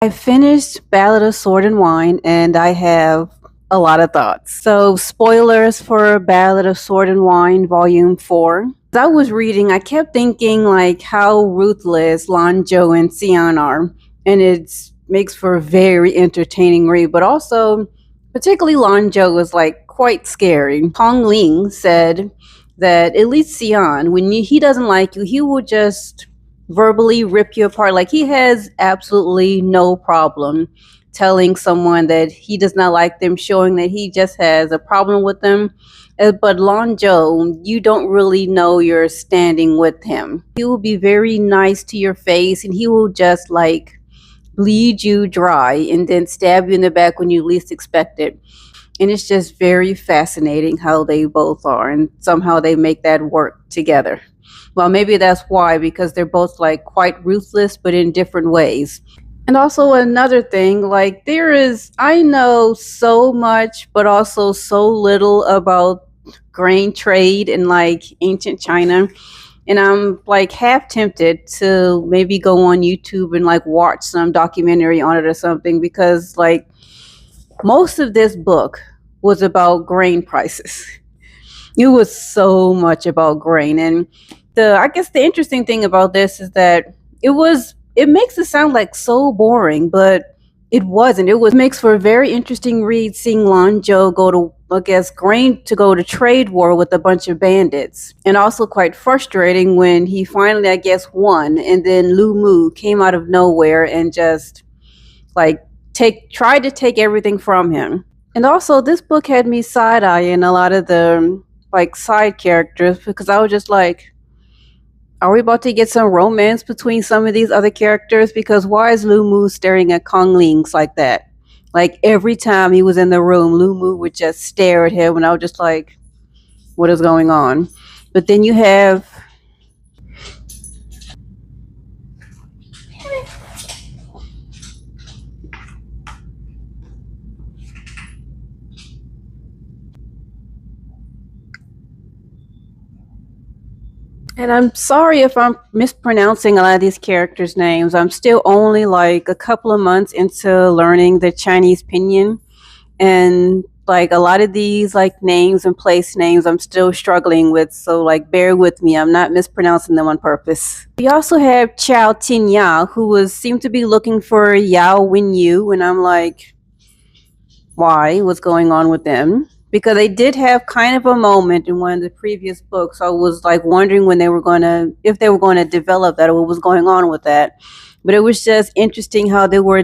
I finished Ballad of Sword and Wine and I have a lot of thoughts. So, spoilers for Ballad of Sword and Wine, Volume 4. As I was reading, I kept thinking like how ruthless Lonjo and Xian are, and it makes for a very entertaining read, but also, particularly Lonjo is like quite scary. Hong Ling said that at least Xian, when he doesn't like you, he will just verbally rip you apart. Like he has absolutely no problem telling someone that he does not like them, showing that he just has a problem with them. But Lonjo, you don't really know you're standing with him. He will be very nice to your face and he will just like bleed you dry and then stab you in the back when you least expect it. And it's just very fascinating how they both are, and somehow they make that work together. Well, maybe that's why, because they're both like quite ruthless, but in different ways. And also another thing, like I know so much, but also so little about grain trade in like ancient China. And I'm like half tempted to maybe go on YouTube and like watch some documentary on it or something, because like most of this book was about grain prices. It was so much about grain. And I guess the interesting thing about this is that it makes it sound like so boring, but it wasn't. It makes for a very interesting read, seeing Lonjo go to, I guess, grain to go to trade war with a bunch of bandits. And also quite frustrating when he finally, I guess, won, and then Lu Mu came out of nowhere and just like tried to take everything from him. And also, this book had me side eyeing a lot of the like side characters, because I was just like, are we about to get some romance between some of these other characters? Because why is Lu Mu staring at Kong Ling's like that? Like every time he was in the room, Lu Mu would just stare at him, and I was just like, what is going on? But then you have And I'm sorry if I'm mispronouncing a lot of these characters' names. I'm still only like a couple of months into learning the Chinese pinyin. And like a lot of these like names and place names I'm still struggling with. So like bear with me. I'm not mispronouncing them on purpose. We also have Chao Tinya, who was seemed to be looking for Yao Wenyu, and I'm like, why? What's going on with them? Because they did have kind of a moment in one of the previous books. I was like wondering when if they were going to develop that or what was going on with that. But it was just interesting how they were